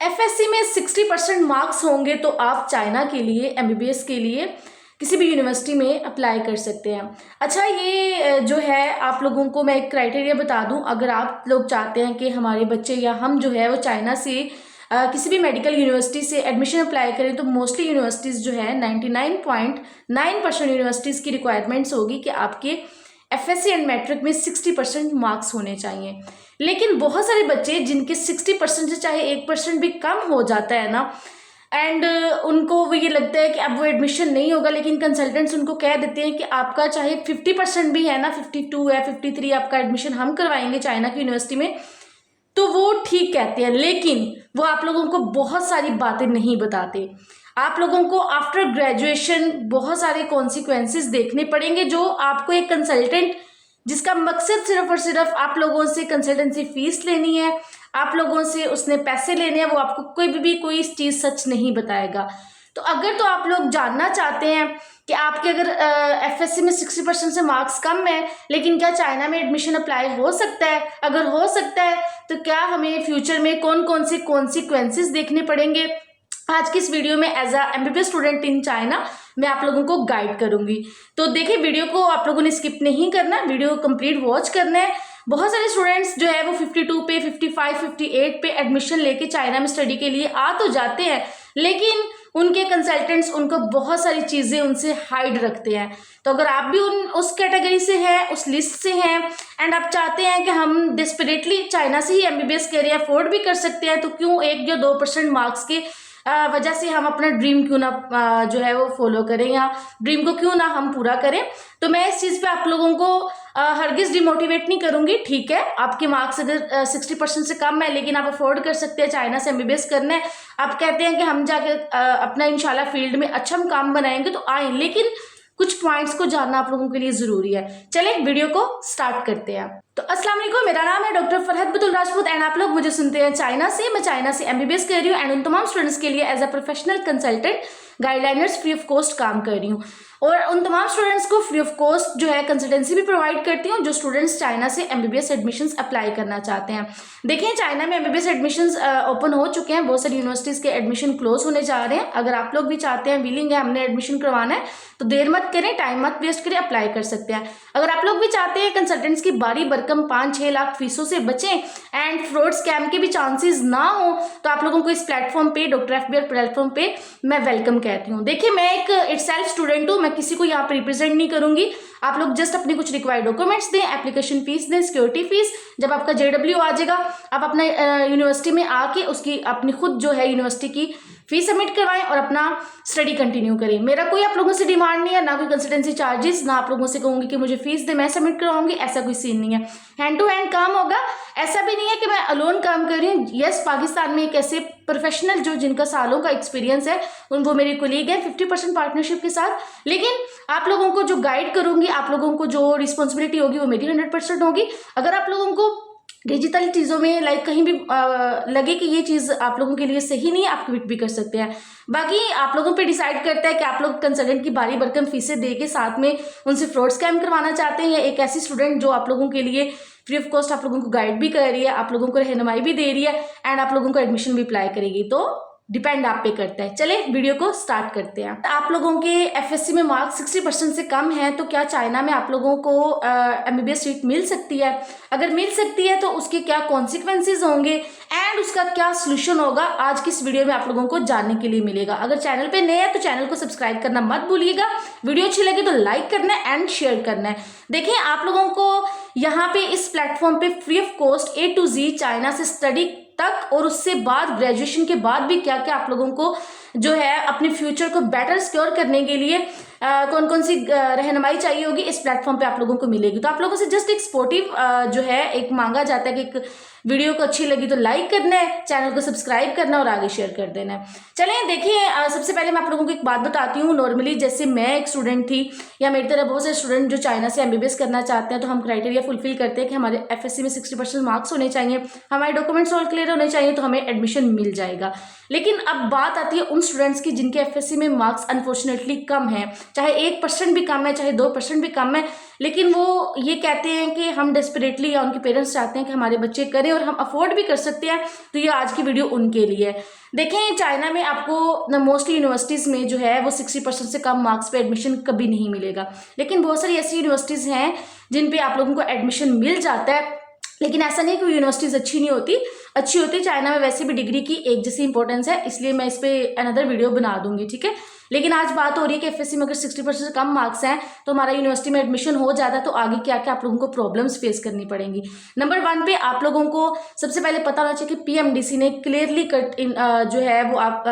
FSc में 60% marks होंगे तो आप चाइना के लिए एमबीबीएस के लिए किसी भी यूनिवर्सिटी में अप्लाई कर सकते हैं। अच्छा, ये जो है आप लोगों को मैं एक क्राइटेरिया बता दूं, अगर आप लोग चाहते हैं कि हमारे बच्चे या हम जो है वो चाइना से किसी भी मेडिकल यूनिवर्सिटी से एडमिशन अप्लाई करें, तो मोस्टली यूनिवर्सिटीज़ जो है 99.9% यूनिवर्सिटीज़ की रिक्वायरमेंट्स होगी कि आपके एफएससी एंड मैट्रिक में 60% मार्क्स होने चाहिए। लेकिन बहुत सारे बच्चे जिनके 60% से चाहे 1% भी कम हो जाता है ना, एंड उनको वो ये लगता है कि अब वो एडमिशन नहीं होगा, लेकिन कंसल्टेंट्स उनको कह देते हैं कि आपका चाहे 50% भी है ना, 52 है, 53, आपका एडमिशन हम करवाएंगे चाइना की यूनिवर्सिटी में, तो वो ठीक कहते हैं। लेकिन वो आप लोगों को बहुत सारी बातें नहीं बताते। आप लोगों को आफ्टर ग्रेजुएशन बहुत सारे कॉन्सिक्वेंसेस देखने पड़ेंगे, जो आपको एक कंसल्टेंट जिसका मकसद सिर्फ और सिर्फ आप लोगों से कंसल्टेंसी फीस लेनी है, आप लोगों से उसने पैसे लेने हैं, वो आपको कोई चीज़ सच नहीं बताएगा। तो अगर तो आप लोग जानना चाहते हैं कि आपके अगर एफएससी में 60% से मार्क्स कम है, लेकिन क्या चाइना में एडमिशन अप्लाई हो सकता है, अगर हो सकता है तो क्या हमें फ्यूचर में कौन कौन से कॉन्सिक्वेंसेस देखने पड़ेंगे, आज की इस वीडियो में as a MBBS student in China मैं आप लोगों को गाइड करूंगी। तो देखिए, वीडियो को आप लोगों ने स्किप नहीं करना, वीडियो कंप्लीट वॉच करना है। बहुत सारे स्टूडेंट्स जो है वो 52 पे, 55, 58 पे एडमिशन लेके चाइना में स्टडी के लिए आ तो जाते हैं, लेकिन उनके कंसल्टेंट्स उनको बहुत सारी चीज़ें उनसे हाइड रखते हैं। तो अगर आप भी उस कैटेगरी से हैं, उस लिस्ट से हैं, एंड आप चाहते हैं कि हम डेस्परेटली चाइना से ही एमबीबीएस करियर अफोर्ड भी कर सकते हैं, तो क्यों 1 या 2% मार्क्स के वजह से हम अपना ड्रीम क्यों ना जो है वो फॉलो करें, या ड्रीम को क्यों ना हम पूरा करें। तो मैं इस चीज़ पे आप लोगों को हरगिज डिमोटिवेट नहीं करूंगी। ठीक है, आपके मार्क्स अगर 60% से कम है, लेकिन आप अफोर्ड कर सकते हैं चाइना से एमबीबीएस करना है, आप कहते हैं कि हम जाके अपना इंशाल्लाह फील्ड में अच्छा काम बनाएंगे, तो आए, लेकिन कुछ पॉइंट्स को जानना आप लोगों के लिए जरूरी है। चलिए वीडियो को स्टार्ट करते हैं। तो अस्सलाम वालेकुम, मेरा नाम है डॉक्टर फरहत बतुल राजपूत एंड आप लोग मुझे सुनते हैं चाइना से। मैं चाइना से एमबीबीएस कर रही हूँ एंड उन तमाम स्टूडेंट्स के लिए as a professional consultant guideliners free of cost काम कर रही हूँ, और उन तमाम स्टूडेंट्स को फ्री ऑफ कॉस्ट जो है कंसल्टेंसी भी प्रोवाइड करती हूँ जो स्टूडेंट्स चाइना से एमबीबीएस एडमिशंस अप्लाई करना चाहते हैं। देखिए, चाइना में एमबीबीएस एडमिशंस ओपन हो चुके हैं, बहुत सारी यूनिवर्सिटीज़ के एडमिशन क्लोज होने जा रहे हैं। अगर आप लोग भी चाहते हैं, विलिंग है, हमने एडमिशन करवाना है, तो देर मत करें, टाइम मत वेस्ट करें, अप्लाई कर सकते हैं। अगर आप लोग भी चाहते हैं कंसल्टेंट्स की बारी भरकम 5-6 लाख फीसों से बचें एंड फ्रॉड स्कैम के भी चांसेस ना हो, तो आप लोगों को इस प्लेटफॉर्म पे, डॉक्टर एफबीआर प्लेटफॉर्म पे मैं वेलकम कहती हूँ। देखिए, मैं एक इटसेल्फ स्टूडेंट हूँ, मैं किसी को यहाँ पे रिप्रेजेंट नहीं करूंगी। आप लोग जस्ट अपने कुछ रिक्वायर्ड डॉक्यूमेंट्स दें, एप्लीकेशन फीस दें, सिक्योरिटी फीस, जब आपका जेडब्ल्यू आ जाएगा आप अपना यूनिवर्सिटी में आके उसकी अपनी खुद जो है यूनिवर्सिटी की फीस सबमिट करवाएं और अपना स्टडी कंटिन्यू करें। मेरा कोई आप लोगों से डिमांड नहीं है, ना कोई कंसल्टेंसी चार्जेस, ना आप लोगों से कहूंगी कि मुझे फीस दे मैं सबमिट करवाऊंगी, ऐसा कोई सीन नहीं है। हैंड टू हैंड काम होगा। ऐसा भी नहीं है कि मैं अलोन काम कर रही हूँ। यस, पाकिस्तान में एक ऐसे प्रोफेशनल जो जिनका सालों का एक्सपीरियंस है वो मेरे कोलीग है 50% पार्टनरशिप के साथ, लेकिन आप लोगों को जो गाइड करूंगी, आप लोगों को जो रिस्पॉन्सिबिलिटी होगी वो मेरी 100% होगी। अगर आप लोगों को डिजिटल चीज़ों में लाइक कहीं भी लगे कि ये चीज़ आप लोगों के लिए सही नहीं है, आप क्विट भी कर सकते हैं। बाकी आप लोगों पे डिसाइड करता है कि आप लोग कंसल्टेंट की बारी भरकम फीसें दे के साथ में उनसे फ्रॉड स्कैम करवाना चाहते हैं, या एक ऐसी स्टूडेंट जो आप लोगों के लिए फ्री ऑफ कॉस्ट आप लोगों को गाइड भी कर रही है, आप लोगों को रहनुमाई भी दे रही है एंड आप लोगों को एडमिशन भी अप्लाई करेगी। तो डिपेंड आप पे करता है। चले वीडियो को स्टार्ट करते हैं। आप लोगों के एफएससी में मार्क्स 60% से कम है, तो क्या चाइना में आप लोगों को एमबीबीएस सीट मिल सकती है? अगर मिल सकती है तो उसके क्या कॉन्सिक्वेंसेज होंगे एंड उसका क्या सोल्यूशन होगा, आज की इस वीडियो में आप लोगों को जानने के लिए मिलेगा। अगर चैनल पे नए हैं तो चैनल को सब्सक्राइब करना मत भूलिएगा, वीडियो अच्छी लगी तो लाइक करना है एंड शेयर करना है। देखिए, आप लोगों को यहाँ पे इस प्लेटफॉर्म पे free of cost A to Z China से स्टडी तक और उससे बाद ग्रेजुएशन के बाद भी क्या क्या आप लोगों को जो है अपने फ्यूचर को बेटर सिक्योर करने के लिए कौन कौन सी रहनुमाई चाहिए होगी, इस प्लेटफॉर्म पे आप लोगों को मिलेगी। तो आप लोगों से जस्ट एक सपोर्टिव जो है एक मांगा जाता है कि एक वीडियो को अच्छी लगी तो लाइक करना है, चैनल को सब्सक्राइब करना और आगे शेयर कर देना है। चलें, देखिए, सबसे पहले मैं आप लोगों को एक बात बताती हूँ। नॉर्मली जैसे मैं एक स्टूडेंट थी या मेरी तरह बहुत से स्टूडेंट जो चाइना से एमबीबीएस करना चाहते हैं, तो हम क्राइटेरिया फुलफिल करते हैं कि हमारे एफएससी में 60% मार्क्स होने चाहिए, हमारे डॉक्यूमेंट्स ऑल क्लियर होने चाहिए, तो हमें एडमिशन मिल जाएगा। लेकिन अब बात आती है उन स्टूडेंट्स की जिनके एफएससी में मार्क्स अनफॉर्चुनेटली कम है, चाहे 1% भी कम है, चाहे 2% भी कम है, लेकिन वो ये कहते हैं कि हम डेस्परेटली या उनके पेरेंट्स चाहते हैं कि हमारे बच्चे करें और हम अफोर्ड भी कर सकते हैं, तो ये आज की वीडियो उनके लिए है। देखें, चाइना में आपको मोस्टली यूनिवर्सिटीज़ में जो है वो 60% से कम मार्क्स पे एडमिशन कभी नहीं मिलेगा, लेकिन बहुत सारी ऐसी यूनिवर्सिटीज़ हैं जिन पे आप लोगों को एडमिशन मिल जाता है। लेकिन ऐसा नहीं कि यूनिवर्सिटीज़ अच्छी नहीं होती, अच्छी होती। चाइना में वैसे भी डिग्री की एक जैसी इंपॉर्टेंस है, इसलिए मैं इस पर अनदर वीडियो बना दूंगी, ठीक है। लेकिन आज बात हो रही है कि एफएससी में अगर 60% से कम मार्क्स हैं तो हमारा यूनिवर्सिटी में एडमिशन हो जाता है, तो आगे क्या क्या आप लोगों को प्रॉब्लम्स फेस करनी पड़ेंगी। नंबर 1 पे आप लोगों को सबसे पहले पता होना चाहिए कि पीएमडीसी ने क्लियरली कट इन जो है वो आप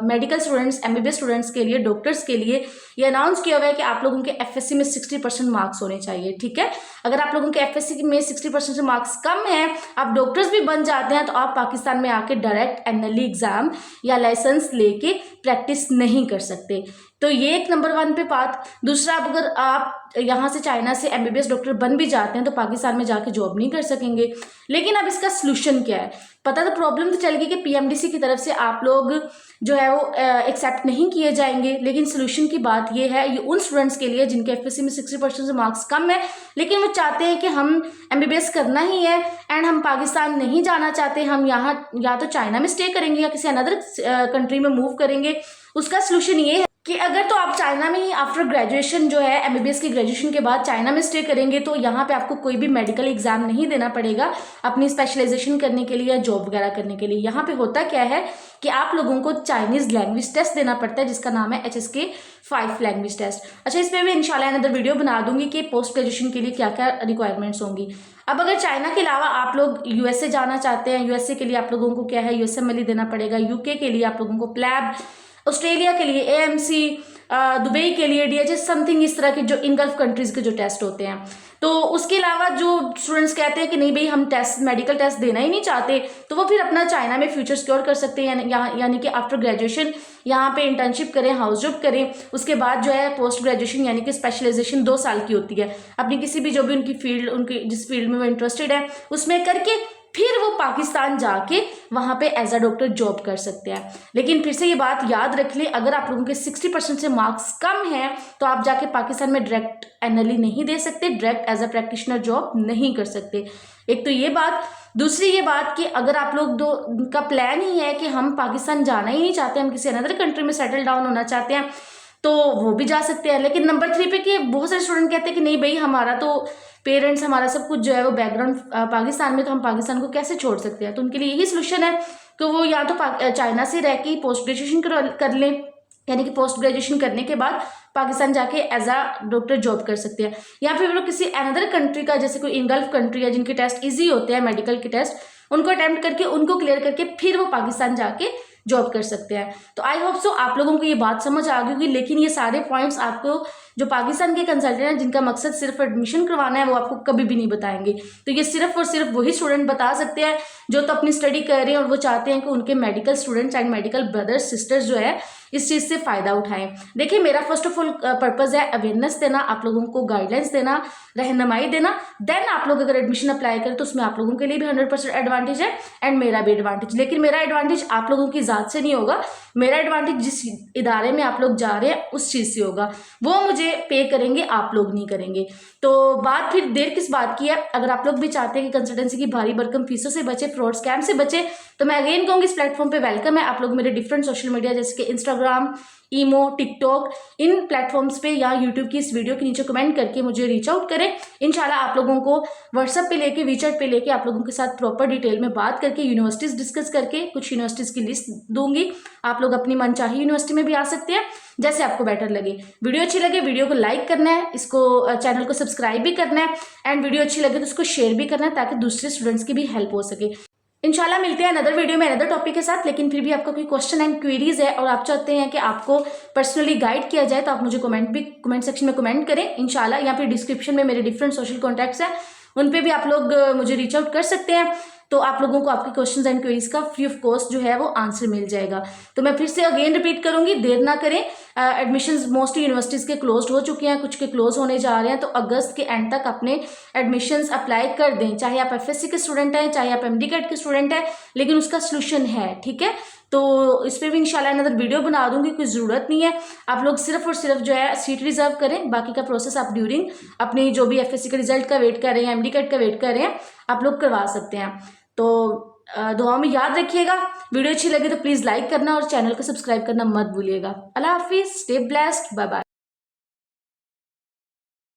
मेडिकल स्टूडेंट्स, एमबीबीएस स्टूडेंट्स के लिए, डॉक्टर्स के लिए ये अनाउंस किया हुआ है कि आप लोगों के एफएससी में 60% मार्क्स होने चाहिए, ठीक है। अगर आप लोगों के एफएससी में 60% से मार्क्स कम है, आप डॉक्टर्स भी बन जाते हैं, तो आप पाकिस्तान में आके डायरेक्ट एनएलई एग्जाम या लाइसेंस लेके प्रैक्टिस नहीं कर सकते। तो ये एक नंबर 1 पे बात। दूसरा, अगर आप यहाँ से चाइना से एमबीबीएस डॉक्टर बन भी जाते हैं तो पाकिस्तान में जाके जॉब नहीं कर सकेंगे। लेकिन अब इसका सलूशन क्या है? पता तो प्रॉब्लम तो चल गई कि पीएमडीसी की तरफ से आप लोग जो है वो एक्सेप्ट नहीं किए जाएंगे, लेकिन सोल्यूशन की बात ये है, ये उन स्टूडेंट्स के लिए जिनके एफएससी में 60% से मार्क्स कम है, लेकिन वो चाहते हैं कि हम एमबीबीएस करना ही है एंड हम पाकिस्तान नहीं जाना चाहते, हम यहाँ या तो चाइना में स्टे करेंगे या किसी अनदर कंट्री में मूव करेंगे। उसका सोल्यूशन ये है कि अगर तो आप चाइना में ही आफ्टर ग्रेजुएशन जो है एमबीबीएस की ग्रेजुएशन के बाद चाइना में स्टे करेंगे, तो यहाँ पे आपको कोई भी मेडिकल एग्जाम नहीं देना पड़ेगा अपनी स्पेशलाइजेशन करने के लिए या जॉब वगैरह करने के लिए। यहाँ पे होता क्या है कि आप लोगों को चाइनीज लैंग्वेज टेस्ट देना पड़ता है, जिसका नाम है HSK 5 लैंग्वेज टेस्ट। अच्छा, इस पर मैं इंशाल्लाह अनदर वीडियो बना दूंगी कि पोस्ट ग्रेजुएशन के लिए क्या क्या रिक्वायरमेंट्स होंगी। अब अगर चाइना के अलावा आप लोग यूएसए जाना चाहते हैं, यूएसए के लिए आप लोगों को क्या है, यूएसएमएल देना पड़ेगा। यूके के लिए आप लोगों को प्लैब, ऑस्ट्रेलिया के लिए AMC, दुबई के लिए DHS, समथिंग इस तरह के जो इन गल्फ कंट्रीज के जो टेस्ट होते हैं। तो उसके अलावा जो स्टूडेंट्स कहते हैं कि नहीं भाई हम टेस्ट, मेडिकल टेस्ट देना ही नहीं चाहते, तो वो फिर अपना चाइना में फ्यूचर सिक्योर कर सकते हैं, यानी कि आफ्टर ग्रेजुएशन यहाँ पे इंटर्नशिप करें, हाउस जॉब करें, उसके बाद जो है पोस्ट ग्रेजुएशन यानी कि स्पेशलाइजेशन 2 साल की होती है, अपनी किसी भी जो भी उनकी फील्ड, उनकी जिस फील्ड में वो इंटरेस्टेड है उसमें करके फिर वो पाकिस्तान जाके वहाँ पे एज अ डॉक्टर जॉब कर सकते हैं। लेकिन फिर से ये बात याद रख ले, अगर आप लोगों के 60% से मार्क्स कम हैं तो आप जाके पाकिस्तान में डायरेक्ट एनएलई नहीं दे सकते, direct as a practitioner job नहीं कर सकते। एक तो ये बात। दूसरी ये बात कि अगर आप लोग का प्लान ही है कि हम पाकिस्तान जाना ही नहीं चाहते, हम किसी अनदर कंट्री में सेटल डाउन होना चाहते हैं, तो वो भी जा सकते हैं। लेकिन नंबर 3 पे कि बहुत सारे स्टूडेंट कहते हैं कि नहीं भाई हमारा तो पेरेंट्स, हमारा सब कुछ जो है वो बैकग्राउंड पाकिस्तान में, तो हम पाकिस्तान को कैसे छोड़ सकते हैं। तो उनके लिए यही सोल्यूशन है कि वो या तो चाइना से रह के पोस्ट ग्रेजुएशन कर लें, यानी कि पोस्ट ग्रेजुएशन करने के बाद पाकिस्तान जाके एज अ डॉक्टर जॉब कर सकते हैं, या फिर वो लोग किसी अनदर कंट्री का, जैसे कोई इन गल्फ कंट्री है जिनके टेस्ट ईजी होते हैं मेडिकल के टेस्ट, उनको अटेम्प्ट करके उनको क्लियर करके फिर वो पाकिस्तान जाके जॉब कर सकते हैं। तो आई होप सो आप लोगों को ये बात समझ आ गई होगी। लेकिन ये सारे पॉइंट्स आपको जो पाकिस्तान के कंसल्टेंट हैं जिनका मकसद सिर्फ एडमिशन करवाना है, वो आपको कभी भी नहीं बताएंगे। तो ये सिर्फ और सिर्फ वही स्टूडेंट बता सकते हैं जो तो अपनी स्टडी कर रहे हैं और वो चाहते हैं कि उनके medical students and medical brothers sisters जो है इस चीज़ से फ़ायदा उठाएं। देखिए, मेरा फर्स्ट ऑफ ऑल पर्पज़ है अवेयरनेस देना, आप लोगों को गाइडेंस देना, रहनुमाई देना। देन आप लोग अगर एडमिशन अप्लाई करें तो उसमें आप लोगों के लिए भी 100% एडवांटेज है एंड मेरा भी एडवांटेज। लेकिन मेरा एडवांटेज आप लोगों की ज़ात से नहीं होगा, मेरा एडवांटेज जिस इदारे में आप लोग जा रहे हैं उस चीज़ से होगा, वो मुझे पे करेंगे, आप लोग नहीं करेंगे। तो बात फिर देर किस बात की है। अगर आप लोग भी चाहते हैं कि कंसल्टेंसी की भारी भरकम फीसों से बचे, फ्रॉड स्कैम से बचे, तो मैं अगेन कहूँगी इस प्लेटफॉर्म पे वेलकम है। आप लोग मेरे डिफरेंट सोशल मीडिया जैसे कि इंस्टाग्राम, ईमो, टिकटॉक, इन प्लेटफॉर्म्स पे या यूट्यूब की इस वीडियो के नीचे कमेंट करके मुझे रीच आउट करें। इंशाल्लाह आप लोगों को व्हाट्सएप पे लेके, वीचैट पे लेके आप लोगों के साथ प्रॉपर डिटेल में बात करके, यूनिवर्सिटीज़ डिस्कस करके कुछ यूनिवर्सिटीज़ की लिस्ट दूंगी। आप लोग अपनी मनचाही यूनिवर्सिटी में भी आ सकते हैं, जैसे आपको बेटर लगे। वीडियो अच्छी लगे वीडियो को लाइक करना है, इसको चैनल को सब्सक्राइब भी करना है एंड वीडियो अच्छी लगे तो उसको शेयर भी करना है ताकि दूसरे स्टूडेंट्स की भी हेल्प हो सके। इंशाल्लाह मिलते हैं अनदर वीडियो में अनदर टॉपिक के साथ। लेकिन फिर भी आपका कोई क्वेश्चन एंड क्वेरीज है और आप चाहते हैं कि आपको पर्सनली गाइड किया जाए, तो आप मुझे कमेंट सेक्शन में कमेंट करें इंशाल्लाह, या फिर डिस्क्रिप्शन में मेरे डिफरेंट सोशल कॉन्टैक्ट्स हैं, उन पे भी आप लोग मुझे रीच आउट कर सकते हैं। तो आप लोगों को आपके क्वेश्चंस एंड क्वेरीज का फ्री ऑफ कॉस्ट जो है वो आंसर मिल जाएगा। तो मैं फिर से अगेन रिपीट करूंगी, देर ना करें, एडमिशन्स मोस्टली यूनिवर्सिटीज़ के क्लोज्ड हो चुके हैं, कुछ के क्लोज होने जा रहे हैं, तो अगस्त के एंड तक अपने एडमिशन्स अप्लाई कर दें, चाहे आप एफएससी के स्टूडेंट हैं, चाहे आप एमडी कैट के स्टूडेंट हैं, लेकिन उसका सोल्यूशन है, ठीक है। तो इस पर भी इंशाल्लाह अनदर वीडियो बना दूंगी, कोई ज़रूरत नहीं है, आप लोग सिर्फ और सिर्फ जो है सीट रिजर्व करें, बाकी का प्रोसेस आप ड्यूरिंग अपनी जो भी एफएससी के रिजल्ट का वेट कर रहे हैं, एमडी कैट का वेट कर रहे हैं, आप लोग करवा सकते हैं। तो दुआ में याद रखिएगा, वीडियो अच्छी लगे तो प्लीज़ लाइक करना और चैनल को सब्सक्राइब करना मत भूलिएगा। अल्लाह हाफिज़, स्टे ब्लेस्ड, बाय बाय।